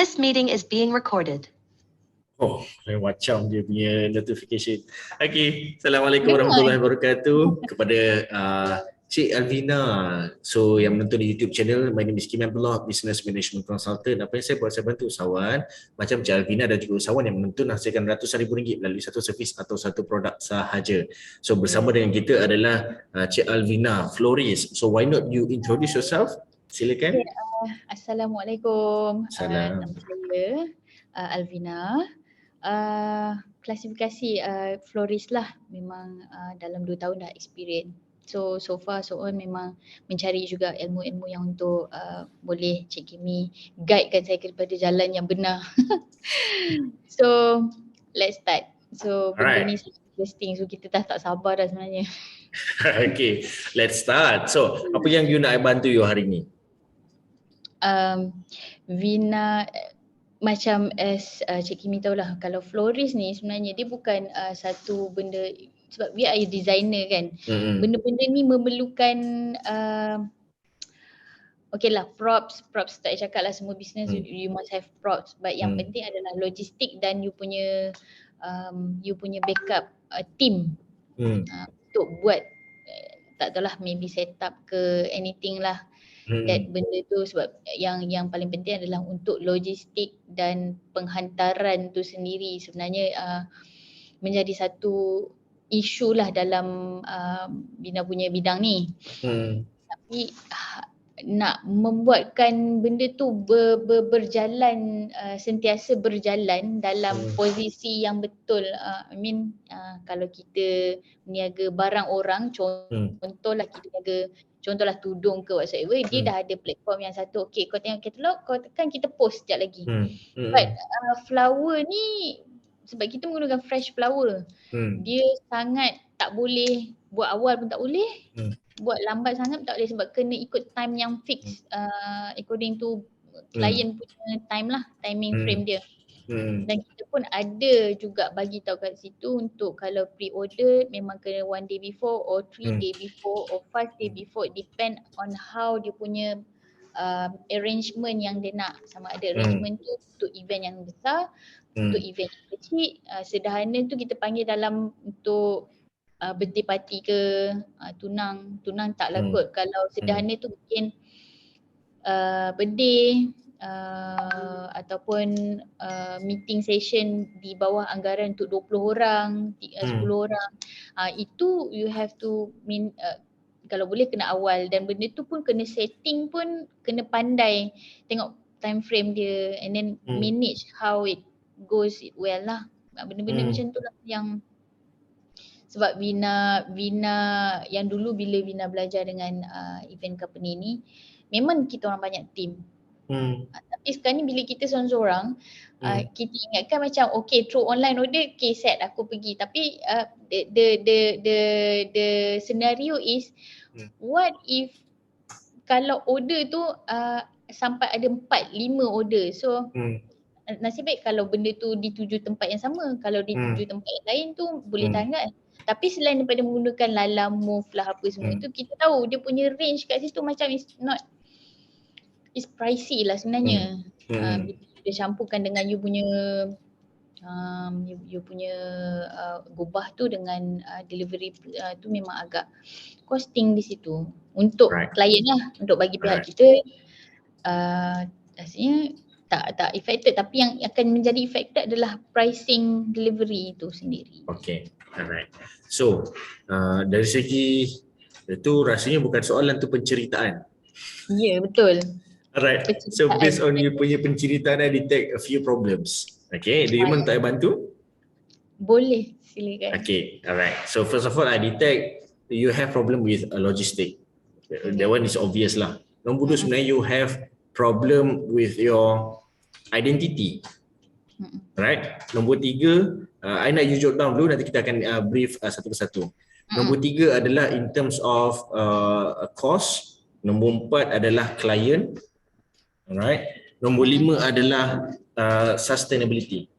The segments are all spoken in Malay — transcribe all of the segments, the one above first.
This meeting is being recorded. Oh, macam dia punya notification. Okey, Assalamualaikum Dengar. warahmatullahi wabarakatuh kepada Cik Alvina. So yang menonton di YouTube channel, my name is Kim Abdullah, Business Management Consultant. Apa yang saya buat, saya bantu usahawan macam Cik Alvina dan juga usahawan yang menonton hasilkan ratusan ribu ringgit melalui satu servis atau satu produk sahaja. So bersama dengan kita adalah Cik Alvina, florist. So why not you introduce yourself? Silakan. Assalamualaikum. Salam. Nama saya Alvina. Klasifikasi florist lah, memang dalam 2 tahun dah experience. So far so on memang mencari juga ilmu-ilmu yang untuk boleh Cik Kimi guidekan saya kepada jalan yang benar. So let's start. So benda ni interesting, so kita tak sabar dah sebenarnya. Okay, let's start. So apa yang you nak bantu you hari ni? Vina, macam as Cik Kimi tahulah, kalau florist ni sebenarnya dia bukan satu benda, sebab we are a designer kan. Benda-benda ni memerlukan okay lah, props tak cakap lah, semua business you must have props, but yang penting adalah logistik dan you punya backup team untuk buat tak tahulah, maybe set up ke anything lah. That benda tu, sebab yang paling penting adalah untuk logistik dan penghantaran tu sendiri sebenarnya menjadi satu isu lah dalam Bina punya bidang ni. Tapi nak membuatkan benda tu berjalan, sentiasa berjalan dalam posisi yang betul. Kalau kita meniaga barang orang, contohlah kita niaga, contohlah tudung ke whatsoever, dia dah ada platform yang satu. Okay, kau tengok katalog, kau tekan, kita post sekejap lagi. But flower ni, sebab kita menggunakan fresh flower, dia sangat tak boleh, buat awal pun tak boleh, buat lambat sangat pun tak boleh, sebab kena ikut time yang fix according to client punya time lah, timing frame dia. Dan kita pun ada juga bagi tahu kat situ untuk kalau pre-order memang kena 1 day before or 3 day before or 5 day before, depend on how dia punya arrangement yang dia nak. Sama ada arrangement tu untuk event yang besar, untuk event yang kecil. Sederhana tu kita panggil dalam untuk birthday party ke, tunang taklah kot. Kalau sederhana tu mungkin birthday, ataupun meeting session di bawah anggaran untuk 20 orang, 10 orang. Itu you have to kalau boleh kena awal, dan benda tu pun kena setting pun kena pandai tengok time frame dia and then manage how it goes well lah. Benda-benda macam tu lah yang, sebab Vina yang dulu bila Vina belajar dengan event company ni, memang kita orang banyak team. Tapi sekarang ni bila kita seorang-seorang, kita ingatkan macam okay, through online order, okay set aku pergi. Tapi the scenario is what if kalau order tu sampai ada 4-5 order. So nasib baik kalau benda tu di 7 tempat yang sama. Kalau di 7 tempat yang lain tu boleh tahan kan. Tapi selain daripada menggunakan Lalamove lah apa semua tu, kita tahu dia punya range kat situ macam is pricey lah sebenarnya. Dia campurkan dengan you punya gobah tu dengan delivery tu memang agak costing di situ untuk klien lah, untuk bagi pihak kita rasanya tak affected, tapi yang akan menjadi affected adalah pricing delivery itu sendiri. Okay, alright. So dari segi itu rasanya bukan soalan tu penceritaan. Ya, betul. Alright, so based on you punya penceritaan, I detect a few problems. Okay, do you want I bantu? Boleh, silakan. Okay, alright. So first of all, I detect you have problem with logistic. That one is obvious lah. Nombor 2 sebenarnya you have problem with your identity. Right? Nombor 3, I nak you jot down dulu, nanti kita akan brief satu persatu. Nombor 3 adalah in terms of cost. Nombor 4 adalah client. Alright. Nombor 5 adalah sustainability.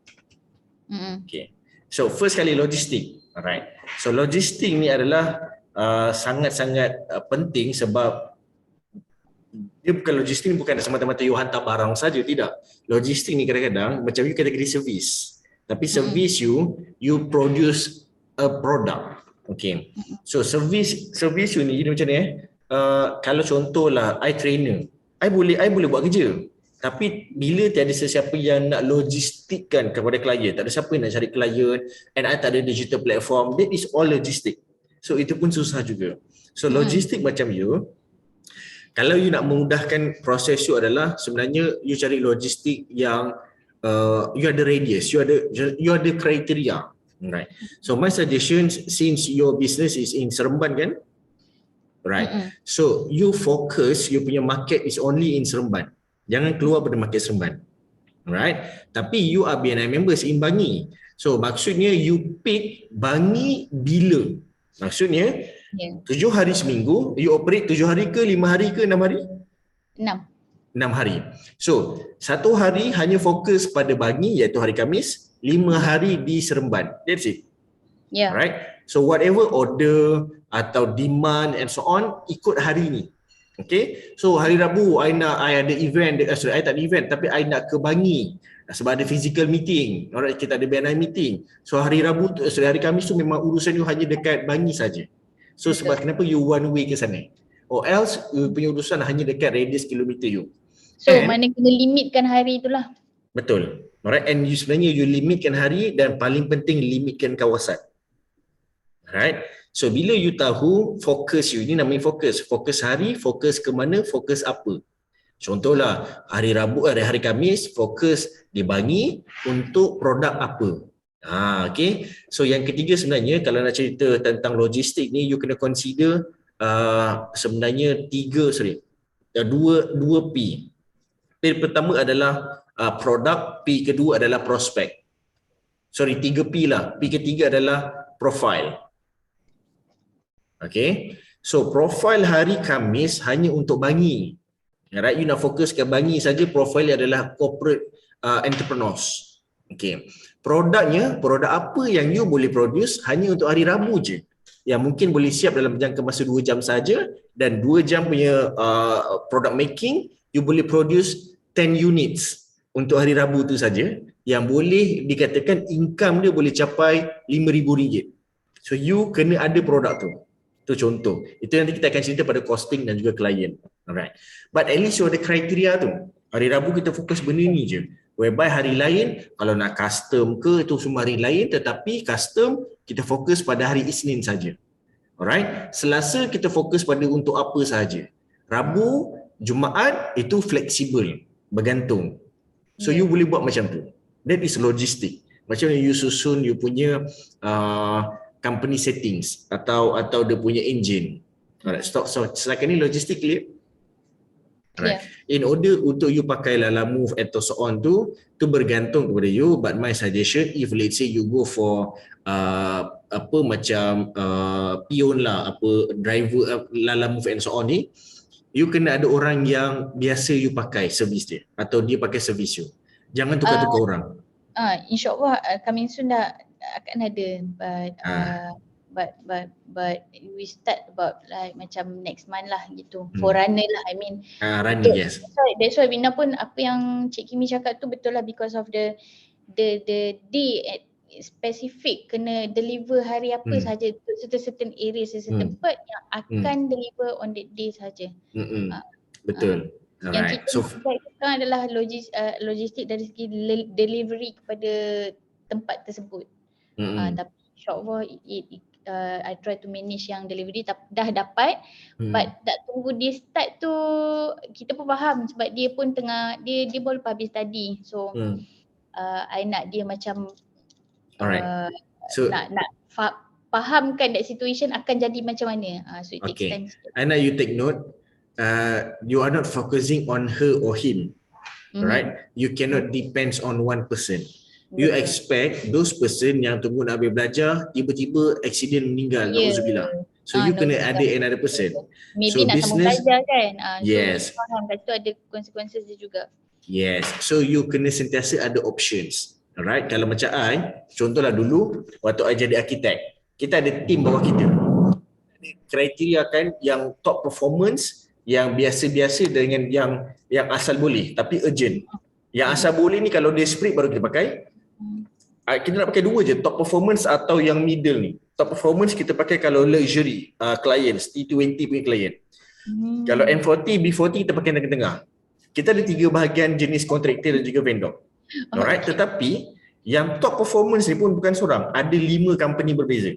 Okay. So first kali logistik. Alright. So logistik ni adalah sangat-sangat penting sebab Dia bukan logistik ni bukan semata-mata you hantar barang saja, tidak. Logistik ni kadang-kadang macam you kategori servis. Tapi servis you produce a product. Okay. So servis you ni macam ni kalau contohlah I trainer, I boleh buat kerja. Tapi bila tiada sesiapa yang nak logistikkan kepada klien, tak ada siapa yang nak cari klien, and I tak ada digital platform, that is all logistik. So itu pun susah juga. So logistik macam you, kalau you nak memudahkan proses you adalah sebenarnya you cari logistik yang you ada radius, you ada kriteria. Right. So my suggestion, since your business is in Seremban kan? Right. So you focus, you punya market is only in Seremban. Jangan keluar pada market Seremban. Right. Tapi you are BNI members in Bangi. So maksudnya you pick Bangi bila? Maksudnya 7 hari seminggu, you operate 7 hari ke 5 hari ke 6 hari? 6 hari. So, 1 hari hanya fokus pada Bangi iaitu hari Khamis, 5 hari di Seremban. That's it. Yeah. Right? So, whatever order atau demand and so on, ikut hari ni. Okay? So, hari Rabu, I ada event, I tak ada event, tapi I nak ke Bangi sebab ada physical meeting. Alright, kita ada BNI meeting. So, hari Khamis tu memang urusan you hanya dekat Bangi saja. So sebab kenapa you one way ke sana, or else you punya urusan hanya dekat radius kilometer you. So mana kena limitkan hari itulah. Betul. Alright, and you sebenarnya you limitkan hari dan paling penting limitkan kawasan. Alright. So bila you tahu fokus you, ini namanya fokus. Fokus hari, fokus ke mana, fokus apa. Contohlah hari Khamis fokus di Bangi untuk produk apa. Okay. So yang ketiga sebenarnya kalau nak cerita tentang logistik ni, you kena consider sebenarnya dua P. P pertama adalah produk, P kedua adalah prospek. 3 P lah. P ketiga adalah profile. Okay. So profile hari Khamis hanya untuk Bangi. Right, you nak fokus ke Bangi saja, profile adalah corporate entrepreneurs. Okay. Produk apa yang you boleh produce hanya untuk hari Rabu je, yang mungkin boleh siap dalam jangka masa 2 jam saja, dan 2 jam punya product making you boleh produce 10 units untuk hari Rabu tu saja, yang boleh dikatakan income dia boleh capai RM5,000. So you kena ada produk tu. Tu contoh. Itu nanti kita akan cerita pada costing dan juga klien. Alright. But at least you ada kriteria tu. Hari Rabu kita fokus benda ni je. Whereby hari lain, kalau nak custom ke, itu semua hari lain, tetapi custom kita fokus pada hari Isnin saja. Alright. Selasa kita fokus pada untuk apa saja. Rabu, Jumaat itu fleksibel, bergantung. So you boleh buat macam tu. That is logistik. Macam you susun you punya company settings atau dia punya engine. Alright. So setakat ni logistik clear? Right. Yeah. In order untuk you pakai Lalamove atau so on tu bergantung kepada you, but my suggestion, if let's say you go for pion lah, driver Lalamove and so on ni, you kena ada orang yang biasa you pakai servis dia atau dia pakai servis you. Jangan tukar-tukar orang. InsyaAllah coming soon dah akan ada, but we start about like macam next month lah gitu. Forerunner lah, I mean. Running, yes. That's why Bina pun apa yang Cik Kimi cakap tu betul lah, because of the day specific kena deliver hari apa saja, certain areas, certain part yang akan deliver on that day saja. Betul. Yang kita buat sekarang adalah logistik dari segi delivery kepada tempat tersebut. Tapi insyaAllah I try to manage yang delivery dah dapat, but tak tunggu dia start tu kita pun faham sebab dia pun tengah dia baru habis tadi, so I nak dia macam so nak fahamkan that situation akan jadi macam mana. So it takes time. Ana, you take note, you are not focusing on her or him, right? You cannot depends on one person. You expect those person yang tunggu nak habis belajar tiba-tiba accident meninggal, na'udzubillah. So you kena ada another person. Maybe nak sama belajar kan. Yes. So faham kat situ ada consequences dia juga. Yes. So you kena sentiasa ada options. Alright. Kalau macam I, contohlah dulu waktu I jadi arkitek, kita ada team bawah kita. Kriteria kan yang top performance yang biasa-biasa dengan yang asal boleh tapi urgent. Yang asal boleh ni kalau desperate baru kita pakai. Kita nak pakai dua je, top performance atau yang middle ni. Top performance kita pakai kalau luxury clients, T20 punya client. Kalau M40, B40 kita pakai yang tengah-tengah. Kita ada 3 bahagian jenis kontraktor dan juga vendor. Alright, tetapi yang top performance ni pun bukan seorang, ada 5 company berbeza.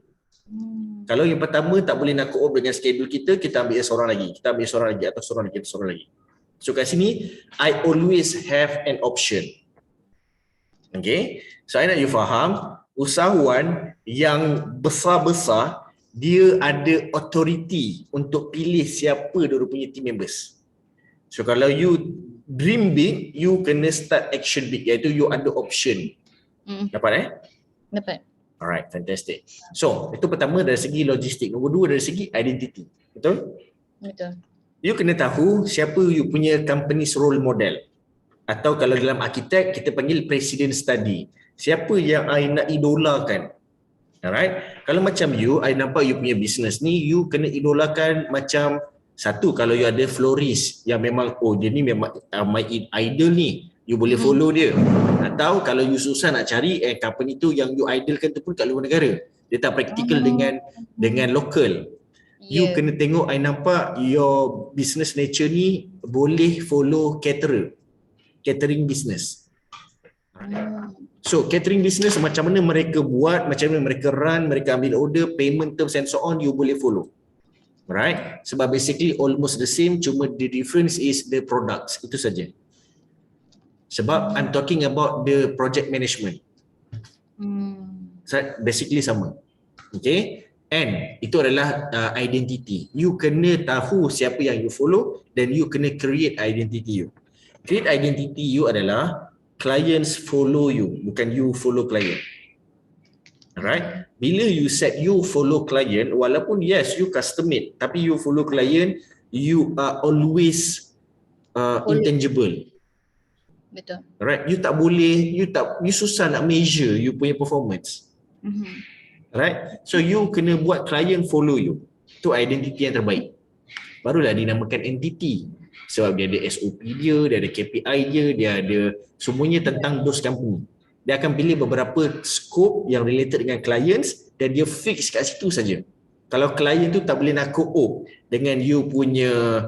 Kalau yang pertama tak boleh nak co-op dengan schedule kita, kita ambil seorang lagi, kita ambil seorang lagi atau seorang lagi, atau seorang lagi. So kat sini, I always have an option. Okay, so I nak you faham, usahawan yang besar-besar, dia ada authority untuk pilih siapa dia punya team members. So kalau you dream big, you kena start action big, iaitu you ada option. Dapat Dapat. Alright, fantastic. So, itu pertama dari segi logistik. Nombor 2 dari segi identity. Betul? Betul. You kena tahu siapa you punya company's role model. Atau kalau dalam arkitek, kita panggil president study. Siapa yang I nak idolakan. Alright? Kalau macam you, I nampak you punya business ni, you kena idolakan macam satu, kalau you ada florist yang memang, oh dia ni memang my idol ni. You boleh follow dia. Atau kalau you susah nak cari company tu yang you idolkan tu pun kat luar negara. Dia tak practical dengan local. You kena tengok, I nampak your business nature ni boleh follow catering business. So catering business macam mana mereka buat, macam mana mereka run, mereka ambil order, payment terms and so on, you boleh follow. Right? Sebab basically almost the same, cuma the difference is the products. Itu saja. Sebab I'm talking about the project management. Basically sama. Okay? And itu adalah identity. You kena tahu siapa yang you follow dan you kena create identity you. Create identity you adalah clients follow you, bukan you follow client. Alright? Bila you set you follow client, walaupun yes you custom made, tapi you follow client, you are always intangible. Betul. Alright, you tak boleh, you susah nak measure you punya performance. Alright, so you kena buat client follow you. Itu identity yang terbaik. Barulah dinamakan entity. Sebab dia ada SOP dia ada KPI dia ada semuanya tentang those company. Dia akan pilih beberapa scope yang related dengan clients dan dia fix kat situ saja. Kalau client tu tak boleh nak co-op dengan you punya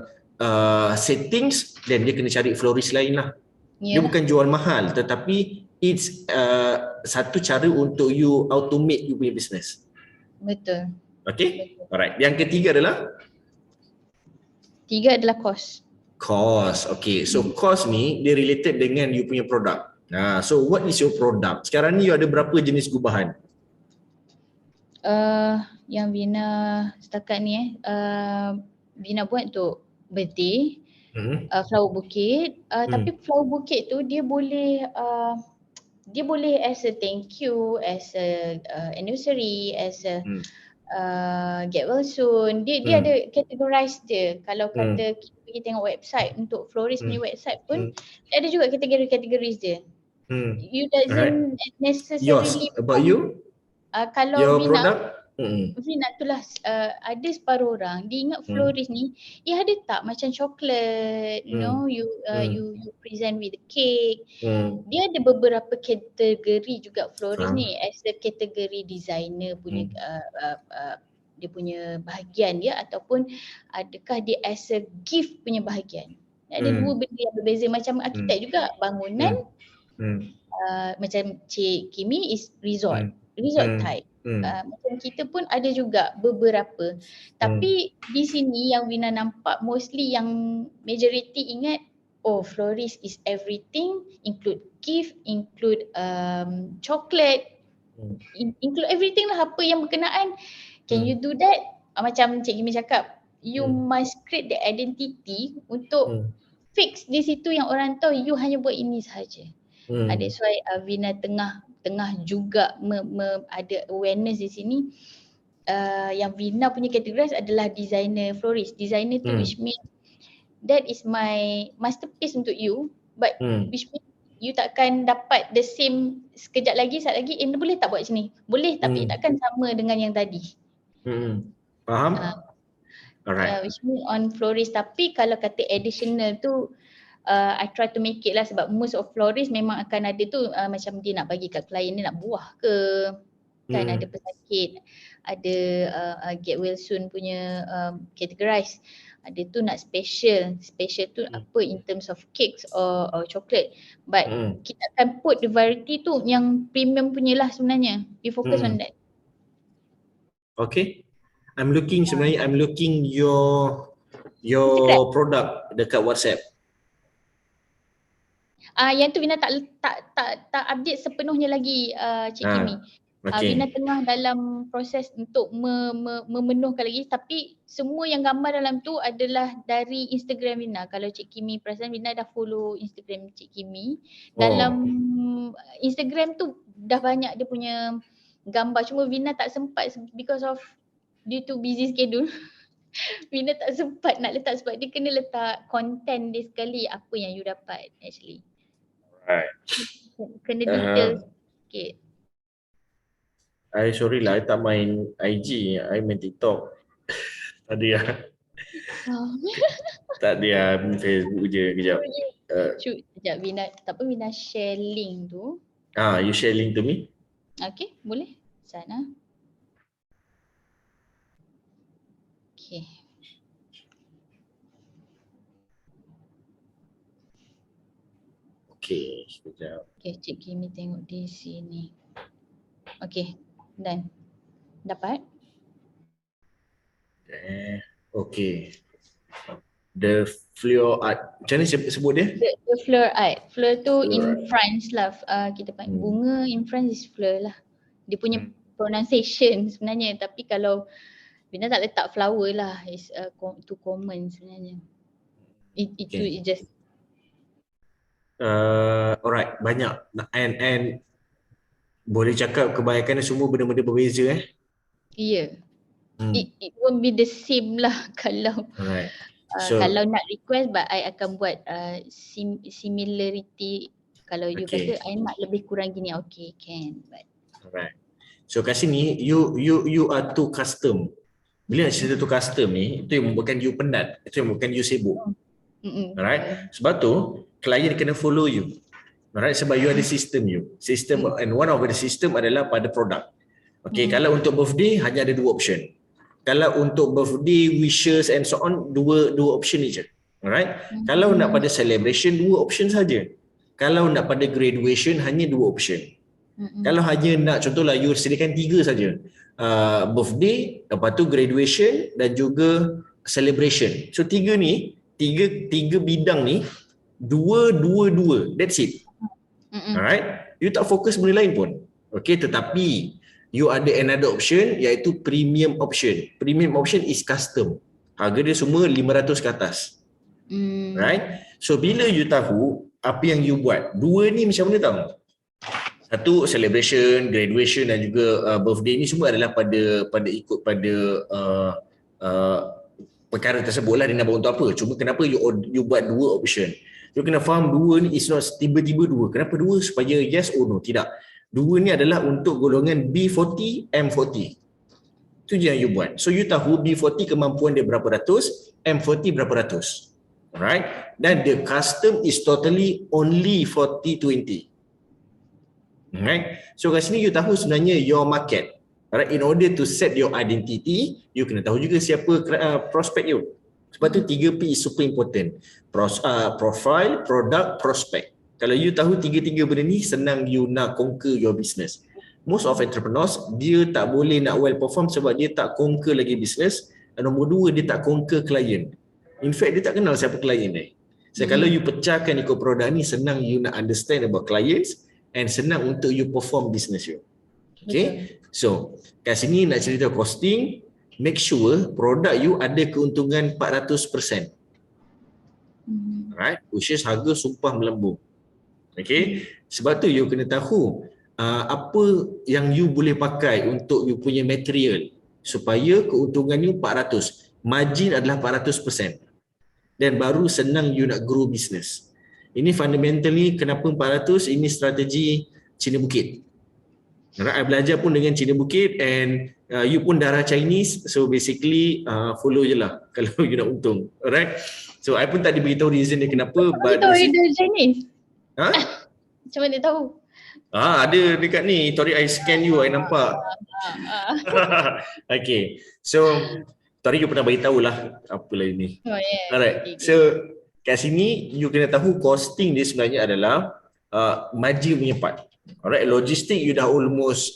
settings, dan dia kena cari florist lain lah. Dia bukan jual mahal, tetapi it's satu cara untuk you automate you punya business. Betul. Okay? Alright. Yang ketiga adalah? Tiga adalah cost. Cost. Okay. So cost ni dia related dengan you punya produk. So what is your product? Sekarang ni you ada berapa jenis gubahan? Yang Vina setakat ni Vina buat untuk birthday, flower bouquet, tapi flower bouquet tu dia boleh as a thank you, as a anniversary, as a get well soon. Dia ada categorize dia. Kalau kata kita pergi tengok website untuk florist punya website pun ada juga kategori-kategori dia. You doesn't necessarily. Yours, about you? Kalau your Vina, product? Vina itulah ada separuh orang dia ingat florist ni ada tak macam coklat, you know, you present with the cake. Dia ada beberapa kategori juga florist ni, as a kategori designer punya dia punya bahagian dia, ataupun adakah dia as a gift punya bahagian. Ada dua benda yang berbeza. Macam arkitek juga, bangunan macam Cik Kimi is resort type. Macam kita pun ada juga beberapa. Tapi di sini yang Vina nampak mostly yang majority ingat, oh florist is everything, include gift, include chocolate, include everything lah, apa yang berkenaan. Can you do that? Macam Cik Kimi cakap, you must create the identity untuk fix di situ yang orang tahu you hanya buat ini sahaja. That's why Vina tengah juga ada awareness di sini. Yang Vina punya categories adalah designer florist. Designer tu which means that is my masterpiece untuk you, but which means you takkan dapat the same sekejap lagi, saat lagi boleh tak buat macam ni? Boleh, tapi takkan sama dengan yang tadi. Faham? Alright. which mean on florist. Tapi kalau kata additional tu I try to make it lah, sebab most of florist memang akan ada tu macam dia nak bagi kat klien dia, nak buah ke kan, ada pesakit, ada get well soon punya categorize, ada tu nak special tu apa in terms of cakes or chocolate, but kita akan put the variety tu yang premium punya lah sebenarnya, we focus on that. Okay, I'm looking your product dekat WhatsApp. Yang tu Vina tak update sepenuhnya lagi Cik Kimi. Okay. Vina tengah dalam proses untuk memenuhkan lagi, tapi semua yang gambar dalam tu adalah dari Instagram Vina. Kalau Cik Kimi perasan, Vina dah follow Instagram Cik Kimi. Dalam Instagram tu dah banyak dia punya gambar, cuma Vina tak sempat because of due to busy schedule. Vina tak sempat nak letak sebab dia kena letak content dia sekali apa yang you dapat actually. Right. Kena detail sikit. Sorry lah, I tak main IG, I main TikTok. Tadi lah. Tak dia Facebook je kejap. Sekejap Vina, tak apa Vina share link tu. You share link to me? Okay, boleh. Sana. Okay. Okay, sekejap. Okay, Cik Kimi tengok di sini. Okay, done. Dapat? Okay. The Fleur Art. Macam mana sebut dia? The Fleur Art. Fleur tu Fleur in Art. France lah. Kita panggil bunga in France is fleur lah. Dia punya pronunciation sebenarnya. Tapi kalau Vina tak letak flower lah. It's too common sebenarnya. Itu just. Alright, banyak. And boleh cakap kebanyakan semua benda-benda berbeza Yeah. It won't be the same lah kalau Alright. So, kalau nak request, but I akan buat similarity. Kalau you kata I nak lebih kurang gini, okay can. But alright. So kat sini you are too custom. Bila nak cerita too custom ni, itu yang membuatkan you penat, itu yang membuatkan you sibuk. Alright. Sebab tu klien kena follow you. Alright, sebab you ada sistem and one of the system adalah pada produk. Okay, kalau untuk birthday hanya ada 2 option. Kalau untuk birthday wishes and so on, dua option je. Alright. Kalau nak pada celebration, 2 option saja. Kalau nak pada graduation hanya 2 option. Kalau hanya nak contohlah you sediakan 3 saja. Birthday, lepas tu graduation dan juga celebration. So 3 ni, 3 bidang ni, 2. That's it. Alright. You tak fokus benda lain pun. Okay, tetapi you ada another option iaitu premium option. Premium option is custom. Harga dia semua 500 ke atas. Right? So bila you tahu apa yang you buat, 2 ni macam mana tahu? Satu celebration, graduation dan juga birthday ni semua adalah pada ikut pada perkara tersebut lah dia nak buat untuk apa. Cuma kenapa you buat 2 option. You kena faham 2 ni is not tiba-tiba 2. Kenapa 2? Supaya yes or no? Tidak. 2 ni adalah untuk golongan B40, M40. Itu je yang you buat. So you tahu B40 kemampuan dia berapa ratus, M40 berapa ratus. Alright. Dan the custom is totally only 40-20. Alright. So kat sini you tahu sebenarnya your market. Alright. In order to set your identity, you kena tahu juga siapa prospect you. Sebab tu 3P is super important. Profile, product, prospect. Kalau you tahu 3 benda ni, senang you nak conquer your business. Most of entrepreneurs, dia tak boleh nak well perform sebab dia tak conquer lagi business. Dan nombor 2, dia tak conquer client. In fact, dia tak kenal siapa client dia. So kalau you pecahkan ikut produk ni, senang you nak understand about clients and senang untuk you perform business you. Okay? So, kat sini nak cerita costing, make sure produk you ada keuntungan 400%. Right? Which is harga sumpah melambung. Okay? Sebab tu you kena tahu apa yang you boleh pakai untuk you punya material supaya keuntungan you 400. Margin adalah 400%. Dan baru senang you nak grow business. Ini fundamentally kenapa 400, ini strategi Cina Bukit. Alright, I belajar pun dengan Cina Bukit and you pun darah Chinese, so basically follow je lah kalau you nak untung. Alright, so I pun tak diberitahu reason dia kenapa, Kau but tahu dia Chinese? ha? Macam mana tahu? Ada dekat ni, Tori I scan you, I nampak. Okay, so Tori you pernah beritahu lah apalah ini. Oh yeah. Alright, Okay. so kat sini you kena tahu costing dia sebenarnya adalah margin punya part. Alright, logistik you dah almost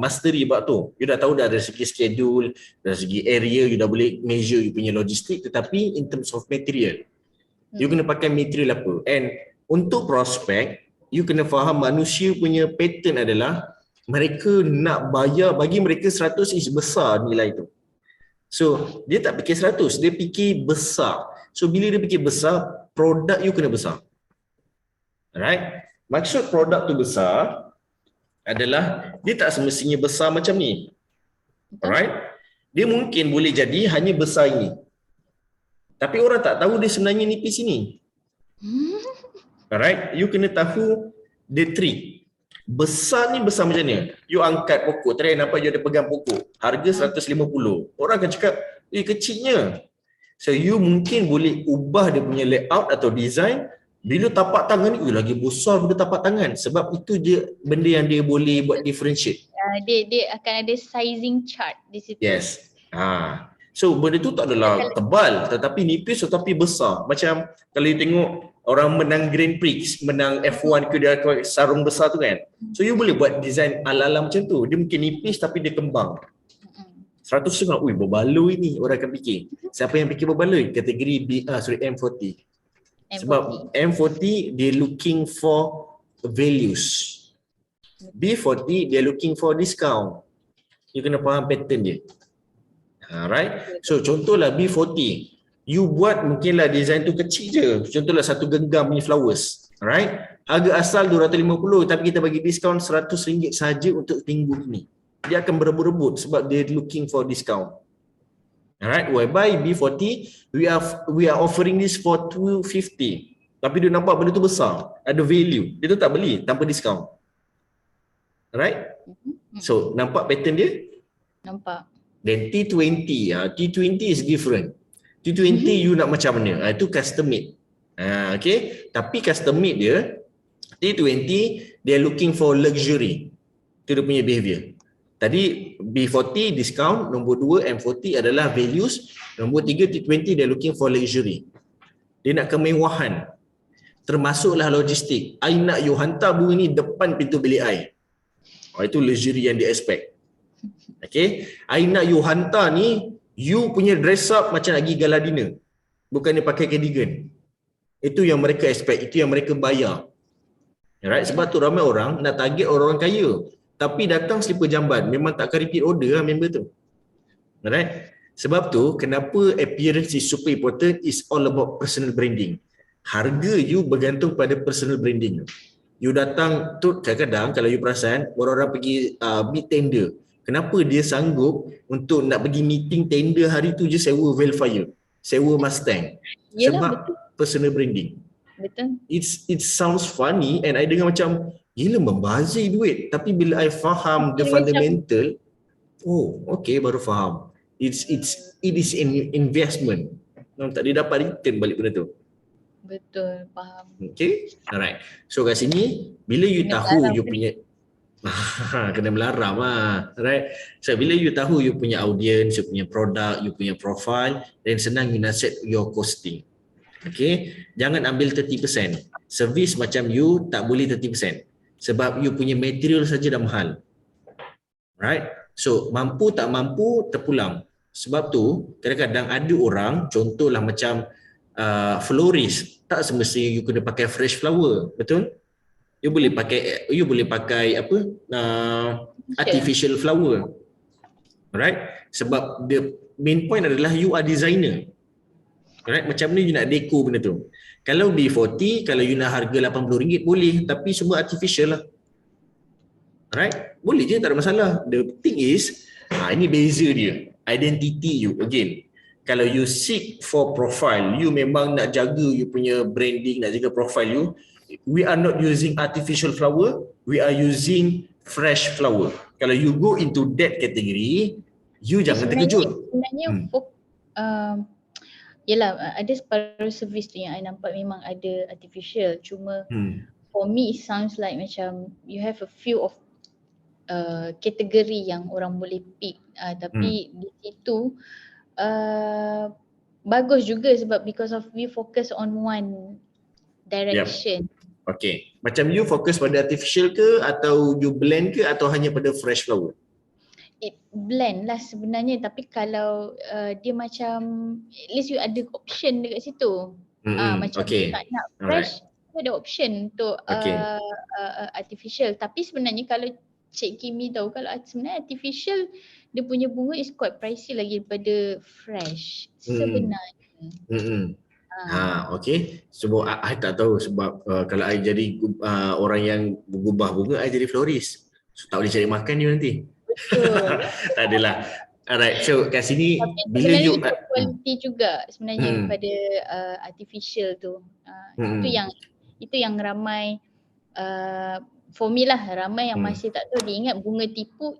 mastery bab tu. You dah tahu dah dari segi schedule, dari segi area you dah boleh measure you punya logistik, tetapi in terms of material, you kena pakai material apa. And untuk prospek, you kena faham manusia punya pattern adalah mereka nak bayar, bagi mereka 100 is besar nilai tu. So, dia tak fikir 100, dia fikir besar. So, bila dia fikir besar, produk you kena besar. Alright? Maksud produk tu besar adalah dia tak semestinya besar macam ni. Alright? Dia mungkin boleh jadi hanya besar ini. Tapi orang tak tahu dia sebenarnya nipis ini. Alright? You kena tahu the trick. Besar ni besar macam ni. You angkat pokok, tadi nampak you ada pegang pokok. Harga 150. Orang akan cakap, kecilnya. So you mungkin boleh ubah dia punya layout atau design. Bila tapak tangan ni, lagi besar pada tapak tangan. Sebab itu je benda yang dia boleh buat differentiate. Dia akan ada sizing chart di situ. Yes. So benda tu tak adalah tebal tetapi nipis tetapi besar. Macam kalau you tengok orang menang Grand Prix, menang F1 ke dia pakai sarung besar tu kan. So you boleh buat design ala-ala macam tu. Dia mungkin nipis tapi dia kembang. 100 setengah, berbaloi ni orang akan fikir. Siapa yang fikir berbaloi? Kategori M40. Sebab M40 dia looking for values. B40 dia looking for discount. You kena faham pattern dia. Alright. So contohlah B40, you buat mungkinlah design tu kecil je. Contohlah satu genggam ni flowers. Alright. Harga asal 250 tapi kita bagi diskaun RM100 saja untuk minggu ini. Dia akan berebut-rebut sebab dia looking for discount. Alright, whereby B40 we are offering this for 250. Tapi dia nampak benda tu besar, ada value. Dia tu tak beli tanpa diskaun. Alright? So, nampak pattern dia? Nampak. Then T20, T20 is different. T20 you nak macam mana? Itu custom made. Okay, tapi custom made dia T20 they are looking for luxury. Itu dia punya behavior. Tadi B40 discount, nombor 2 M40 adalah values, nombor 3 T20 dia looking for luxury. Dia nak kemewahan. Termasuklah logistik. I nak you hantar bunga ni depan pintu bilik I. Itu luxury yang dia expect. Okay, I nak you hantar ni, you punya dress up macam nak pergi gala dinner. Bukan dia pakai cardigan. Itu yang mereka expect, itu yang mereka bayar. Alright, sebab tu ramai orang nak target orang kaya. Tapi datang slipper jamban, memang tak akan repeat order lah member tu. Alright? Sebab tu, kenapa appearance is super important, is all about personal branding. Harga you bergantung pada personal branding. You datang, tu kadang-kadang kalau you perasan, orang-orang pergi meet tender. Kenapa dia sanggup untuk nak pergi meeting tender hari tu je sewa Velfire, sewa Mustang? Yelah, sebab betul. personal branding. Betul. It sounds funny and I dengar macam gila membazir duit, tapi bila I faham the fundamental, okay baru faham. It is an investment. Tak dia dapat return balik benda tu. Betul, faham. Okay, alright. So kat sini bila you Kena tahu melarang you punya kena melaram lah, right? So bila you tahu you punya audience, you punya product, you punya profile, then senang you nak set your costing. Okay, jangan ambil 30%. Service macam you tak boleh 30%. Sebab you punya material saja dah mahal. Right? So mampu tak mampu terpulang. Sebab tu kadang-kadang ada orang, contohlah macam florist, tak semestinya you kena pakai fresh flower, betul? You boleh pakai apa? Artificial flower. Alright? Sebab the main point adalah you are designer. Alright? Macam ni you nak deco benda tu. Kalau B40, kalau you nak harga RM80 boleh, tapi semua artificial lah. Alright? Boleh je, tak ada masalah. The thing is, ini beza dia. Identity you. Again, kalau you seek for profile, you memang nak jaga you punya branding, nak jaga profile you, we are not using artificial flower, we are using fresh flower. Kalau you go into that category, you jangan terkejut. Sebenarnya yelah, ada separuh servis tu yang I nampak memang ada artificial. Cuma for me it sounds like macam you have a few of kategori yang orang boleh pick, tapi di situ bagus juga sebab because of we focus on one direction. Okay, macam you fokus pada artificial ke atau you blend ke atau hanya pada fresh flower? It blend lah sebenarnya, tapi kalau dia macam at least you ada option dekat situ. Macam you tak nak fresh, you ada option untuk artificial. Tapi sebenarnya kalau Cik Kimi tahu, kalau sebenarnya artificial dia punya bunga is quite pricey lagi daripada fresh sebenarnya. Okay. Sebab I tak tahu sebab kalau I jadi orang yang bergubah bunga, I jadi florist. So, tak boleh cari makan you nanti. Betul. Tak adalah. Alright, so kat sini tapi bila you quality juga sebenarnya daripada artificial tu. Itu yang ramai for me lah, ramai yang masih tak tahu. Dia ingat bunga tipu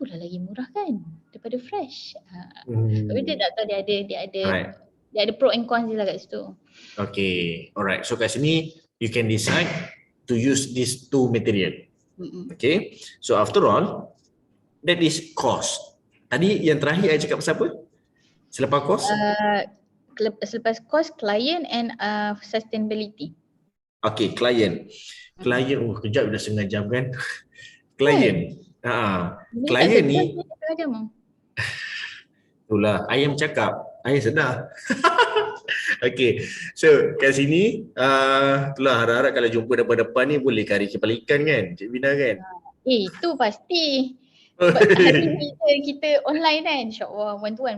lah lagi murah kan daripada fresh. Tapi dia tak tahu dia ada pro and cons dia lah kat situ. Okay, alright. So kat sini you can decide to use these two material. Okay, so after all, that is cost. Tadi yang terakhir I cakap pasal apa? Selepas cost? Selepas cost, client and sustainability. Okay, client. Client, kejap dah setengah jam kan? Client. Client ni itulah, ayam cakap, ayam sedar. Okay, so kat sini itulah harap-harap kalau jumpa depan-depan ni boleh kari kepala ikan kan Cik Bina kan? Itu pasti. Sebab hari ni kita online kan, insyaAllah one to one.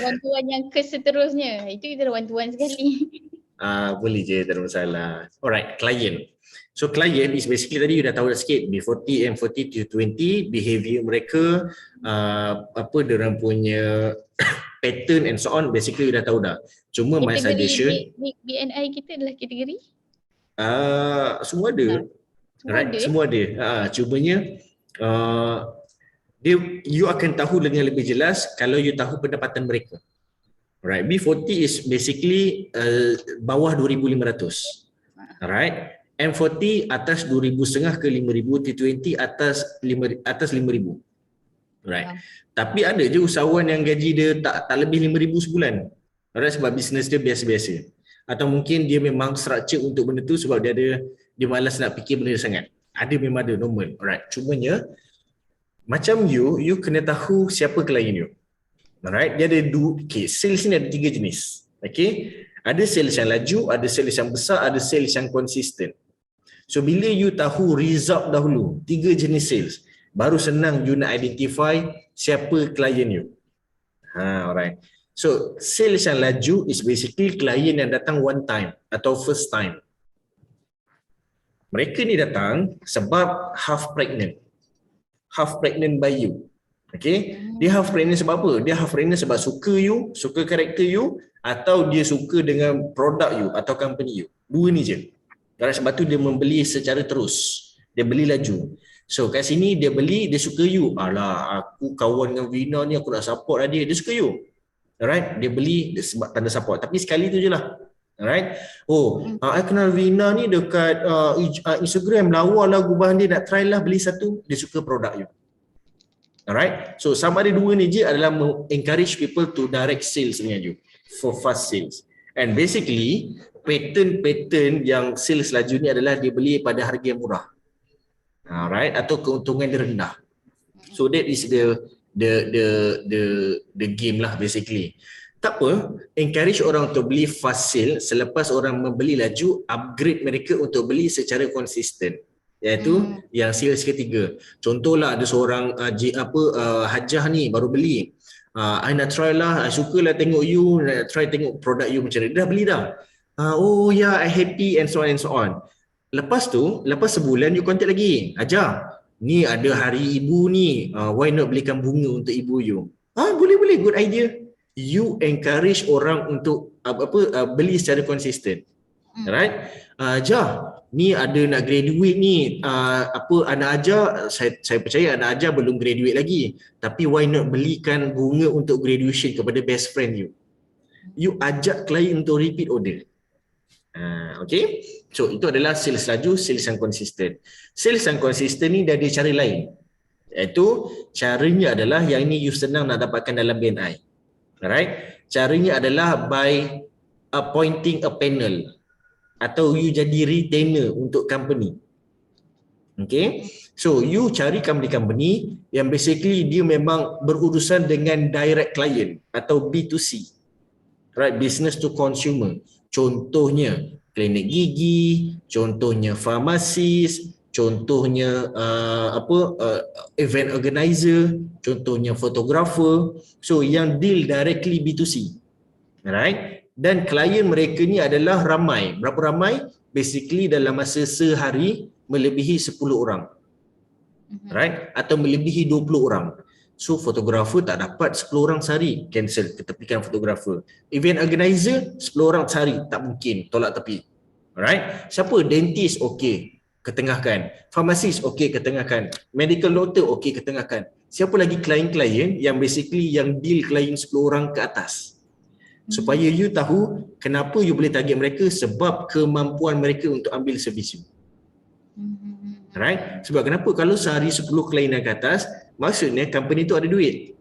One to one yang seterusnya, itu kita dah one to one sekali. Boleh je, tak ada masalah. Alright, client. So client is basically tadi you dah tahu dah sikit B40, M40, T20, behavior mereka, apa diorang punya pattern and so on, basically you dah tahu dah. Cuma my suggestion, BNI kita adalah kategori? semua ada. Semua ada. Cumanya you akan tahu dengan lebih jelas kalau you tahu pendapatan mereka. Alright, B40 is basically bawah 2,500. Alright. M40 atas 2,500 ke 5,000, T20 atas 5,000. Right. Tapi ada je usahawan yang gaji dia tak lebih 5,000 sebulan. Alright, sebab bisnes dia biasa-biasa. Atau mungkin dia memang structure untuk benda tu sebab dia malas nak fikir benda sangat. Ada memang ada normal. Alright. Cumanya macam you kena tahu siapa klien you. Alright, dia ada sales ni ada 3 jenis. Okay. Ada sales yang laju, ada sales yang besar, ada sales yang konsisten. So bila you tahu result dahulu, 3 jenis sales, baru senang you nak identify siapa klien you. Alright. So sales yang laju is basically klien yang datang one time atau first time. Mereka ni datang sebab half pregnant by you. Okay, dia half pregnant sebab apa? Dia half pregnant sebab suka you, suka karakter you, atau dia suka dengan produk you atau company you. Dua ni je. Kerana sebab tu dia membeli secara terus. Dia beli laju. So kat sini dia beli, dia suka you. Alah, aku kawan dengan Vina ni, aku nak support lah dia. Dia suka you. Alright, dia beli sebab tanda support. Tapi sekali tu je lah. Alright. I kenal Vina ni dekat Instagram, lawa lah gubahan dia, nak try lah beli satu. Dia suka produk you. Alright. So sama ada dua ni je adalah encourage people to direct sales dengan you for fast sales. And basically pattern yang sales laju ni adalah dia beli pada harga yang murah. Alright, atau keuntungan dia rendah. So that is the game lah basically. Tak apa, encourage orang untuk beli fast sale selepas orang membeli laju, upgrade mereka untuk beli secara konsisten. Iaitu yang sales ketiga. Contohlah ada seorang hajah ni baru beli. I nak try lah, I suka lah tengok you, nak try tengok produk you macam mana. Dah beli dah. I happy and so on. Lepas tu, lepas sebulan you contact lagi. Hajah, ni ada hari ibu ni, why not belikan bunga untuk ibu you? Boleh, good idea. You encourage orang untuk beli secara konsisten. Right? Hajah, ni ada nak graduate ni, anak ajar, saya percaya anak ajar belum graduate lagi, tapi why not belikan bunga untuk graduation kepada best friend you. You ajak klien untuk repeat order. Okay, so itu adalah sales laju, sales yang konsisten. Sales yang konsisten ni dia ada cara lain, iaitu caranya adalah yang ini you senang nak dapatkan dalam BNI. Alright, caranya adalah by appointing a panel, atau you jadi retainer untuk company. Okay, so you cari company yang basically dia memang berurusan dengan direct client atau B2C, right, business to consumer. Contohnya klinik gigi, contohnya farmasis, contohnya event organizer, contohnya photographer. So yang deal directly B2C, alright. Dan klien mereka ni adalah ramai. Berapa ramai? Basically dalam masa sehari melebihi 10 orang. Right? Atau melebihi 20 orang. So fotografer tak dapat 10 orang sehari, cancel, ketepikan fotografer. Event organizer 10 orang sehari, tak mungkin, tolak tepi. Alright? Siapa? Dentist, okey, ketengahkan. Pharmacist, okey, ketengahkan. Medical doctor, okey, ketengahkan. Siapa lagi klien-klien yang basically yang deal klien 10 orang ke atas? Supaya you tahu kenapa you boleh target mereka, sebab kemampuan mereka untuk ambil servis you. Right? Sebab kenapa? Kalau sehari 10 klien ke atas, maksudnya company tu ada duit.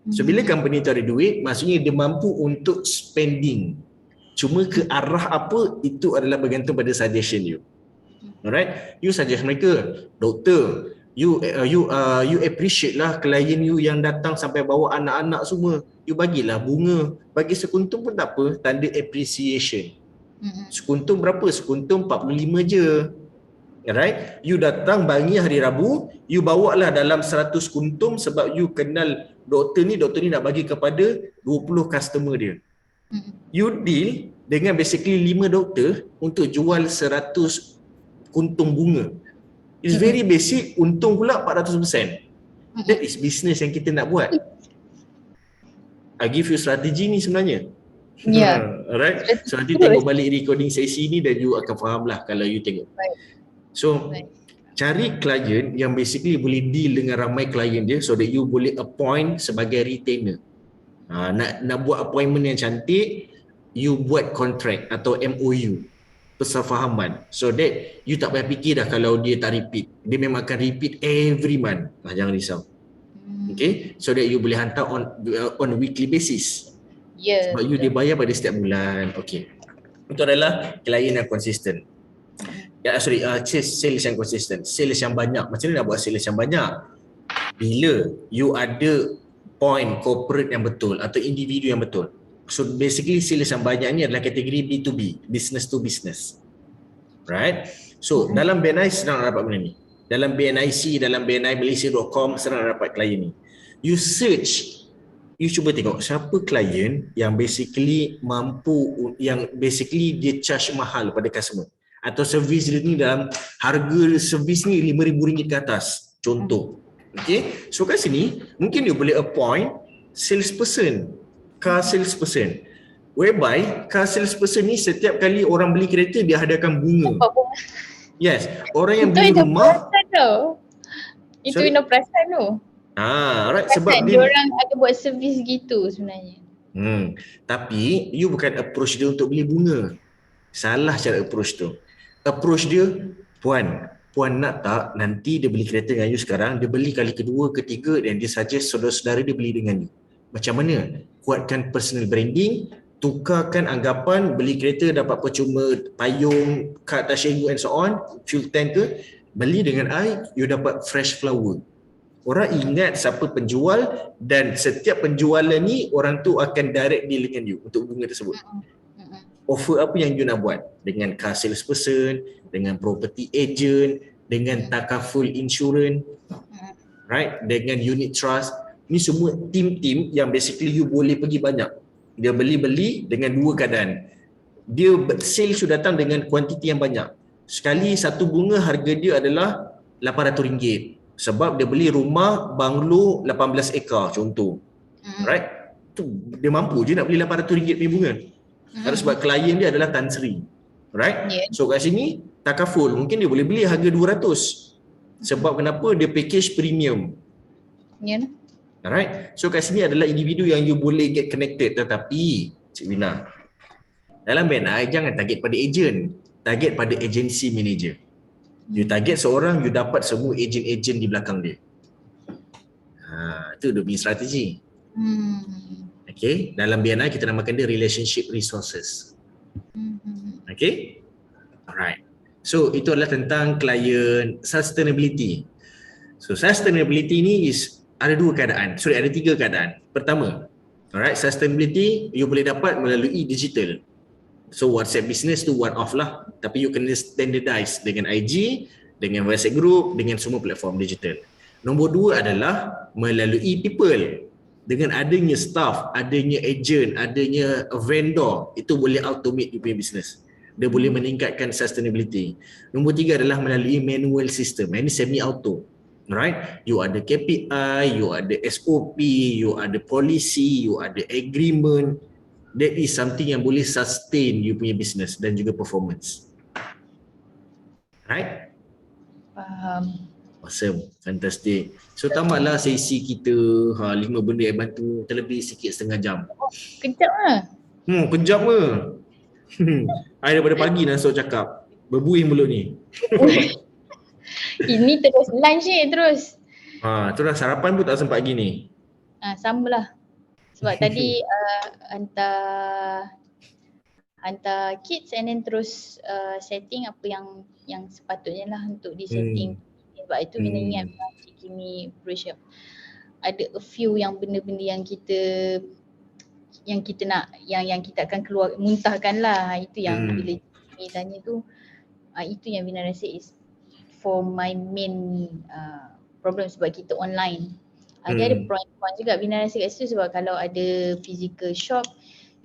So bila company tu ada duit, maksudnya dia mampu untuk spending. Cuma ke arah apa, itu adalah bergantung pada suggestion you. Alright? You suggest mereka, doktor, you appreciate lah klien you yang datang sampai bawa anak-anak semua. You bagilah bunga, bagi sekuntum pun tak apa, tanda appreciation. Sekuntum berapa? Sekuntum 45 je. Alright? You datang bagi hari Rabu, you bawa lah dalam 100 kuntum sebab you kenal doktor ni nak bagi kepada 20 customer dia. You deal dengan basically 5 doktor untuk jual 100 kuntum bunga. It's very basic, untung pula 400%. That is business yang kita nak buat. I give you strategi ni sebenarnya. Alright? So nanti tengok balik recording sesi ni dan you akan faham lah kalau you tengok. So cari klien yang basically boleh deal dengan ramai klien dia, so that you boleh appoint sebagai retainer. Nak buat appointment yang cantik, you buat contract atau MOU, persefahaman, so that you tak payah fikir dah kalau dia tak repeat. Dia memang akan repeat every month. Jangan risau. Okay, so that you boleh hantar on weekly basis. Sebab you dia bayar pada setiap bulan. Okay, itu adalah klien yang konsisten. Sales yang konsisten, sales yang banyak. Macam mana nak buat sales yang banyak? Bila you ada point corporate yang betul atau individu yang betul. So basically sales yang banyak ni adalah kategori B2B, business to business. Right? So dalam BNI senang nak dapat benda ni. Dalam BNIC, dalam BNIMalaysia.com senang nak dapat klien ni. You search, you cuba tengok siapa klien yang basically mampu, yang basically dia charge mahal pada customer, atau servis dia ni dalam harga servis ni RM5,000 ke atas, contoh. Okay, so kat sini mungkin you boleh appoint salesperson, car salesperson, whereby car salesperson ni setiap kali orang beli kereta dia hadiahkan bunga. Yes, orang yang beli rumah itu Ina perasan tu. Alright, sebab dia orang ada buat servis gitu sebenarnya. Tapi you bukan approach dia untuk beli bunga. Salah cara approach tu. Approach dia, puan nak tak nanti dia beli kereta dengan you sekarang, dia beli kali kedua, ketiga, dan dia suggest saudara-saudara dia beli dengan you. Macam mana? Kuatkan personal branding, tukarkan anggapan beli kereta dapat percuma payung, kad Tashengu and so on, fuel tank ke, beli dengan I, you dapat fresh flower. Orang ingat siapa penjual, dan setiap penjualan ni orang tu akan direct deal dengan you untuk bunga tersebut. Offer apa yang you nak buat? Dengan car salesperson, dengan property agent, dengan takaful insurance, right? Dengan unit trust. Ni semua tim-tim yang basically you boleh pergi banyak. Dia beli dengan dua keadaan. Dia sales you datang dengan kuantiti yang banyak. Sekali satu bunga harga dia adalah RM800. Sebab dia beli rumah banglo 18 ekar contoh. Right? Tu dia mampu je nak beli RM800 punya bunga. Sebab klien dia adalah Tan Sri. Right? So kat sini takaful, mungkin dia boleh beli harga 200. Sebab kenapa? Dia package premium. Ya. Alright. So kat sini adalah individu yang you boleh get connected. Tetapi Cik Wina, dalam BNI jangan target pada agent, target pada agency manager. You target seorang, you dapat semua agent-agent di belakang dia. Itu dia punya strategi. Okay, dalam BNI kita namakan dia relationship resources. Okay, alright. So itu adalah tentang client sustainability. So sustainability ni ada tiga keadaan. Pertama, alright, sustainability you boleh dapat melalui digital. So WhatsApp business tu one off lah, tapi you kena standardize dengan IG, dengan WhatsApp group, dengan semua platform digital. Nombor dua adalah melalui people. Dengan adanya staff, adanya agent, adanya vendor, itu boleh automate you punya business. Dia boleh meningkatkan sustainability. Nombor tiga adalah melalui manual system. Ini semi-auto. Alright? You ada KPI, you ada SOP, you ada policy, you ada agreement. That is something yang boleh sustain you punya business dan juga performance. Right? Faham. Awesome. Fantastic. So tamatlah sesi kita 5 benda yang bantu terlebih sikit setengah jam. Kejap lah. Kejap ke? I daripada pagi dah so cakap. Berbuih mulut ni. Ini terus lunch ni terus. Tu dah sarapan pun tak sempat gini. Sama lah. Sebab tadi hantar kids and then terus setting apa yang sepatutnya lah untuk di setting. Sebab itu kena ingat Cik Kimi brush up. Ada a few yang benda-benda yang kita nak yang kita akan keluar muntahkan lah. Itu yang bila Kimi tanya tu, itu yang Vina rasa is for my main problem sebab kita online. Dia ada pro and con juga Vina rasa kat situ sebab kalau ada physical shop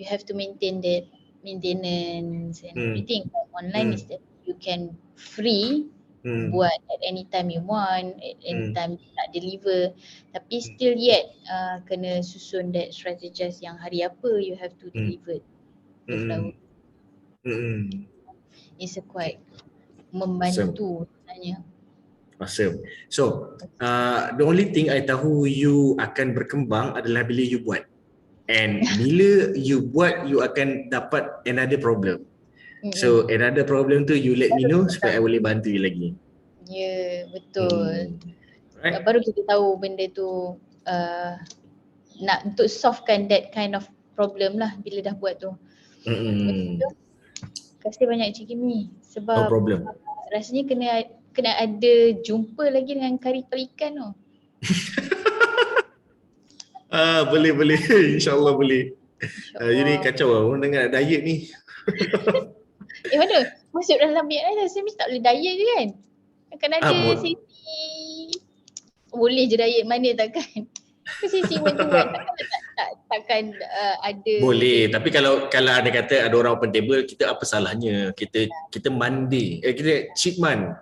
you have to maintain that maintenance and everything. But online is that you can free buat at any time you want, at any time you nak deliver, tapi still yet kena susun that strategies yang hari apa you have to deliver the flower. It's a quite membantu sebenarnya. Awesome. So the only thing I tahu you akan berkembang adalah bila you buat. And bila you buat, you akan dapat another problem. So another problem tu you let me know supaya I boleh bantu you lagi. Ya, betul. Right. Baru kita tahu benda tu nak untuk solvekan that kind of problem lah bila dah buat tu. Terima kasih banyak Cik Kimi sebab No problem. Rasanya kena ada jumpa lagi dengan kari kepala ikan tu. Boleh. InsyaAllah boleh. Jadi kacau lah orang dengar nak diet ni. Mana? Masuk dalam BNI saya mesti tak boleh diet je kan? Akan ada sesi boleh je diet mana takkan. Sesi macam takkan ada. Boleh, tapi kalau ada kata ada orang open table, kita apa salahnya? Kita mandi. Kita cheat man.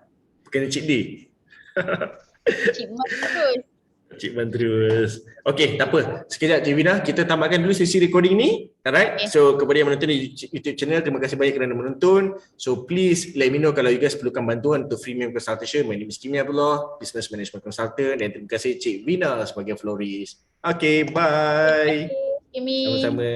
Kena cheat day. Cheat man terus. Cik Man terus. Okay, tak apa. Sekejap Cik Vina, kita tamatkan dulu sesi recording ni. Alright? Okay. So kepada yang menonton di YouTube channel, terima kasih banyak kerana menonton. So please let me know kalau you guys perlukan bantuan untuk freemium consultation. My name is Kimi Abdullah, Business Management Consultant, dan terima kasih Cik Vina sebagai florist. Okay, bye. Terima kasih Kimi. Sama-sama.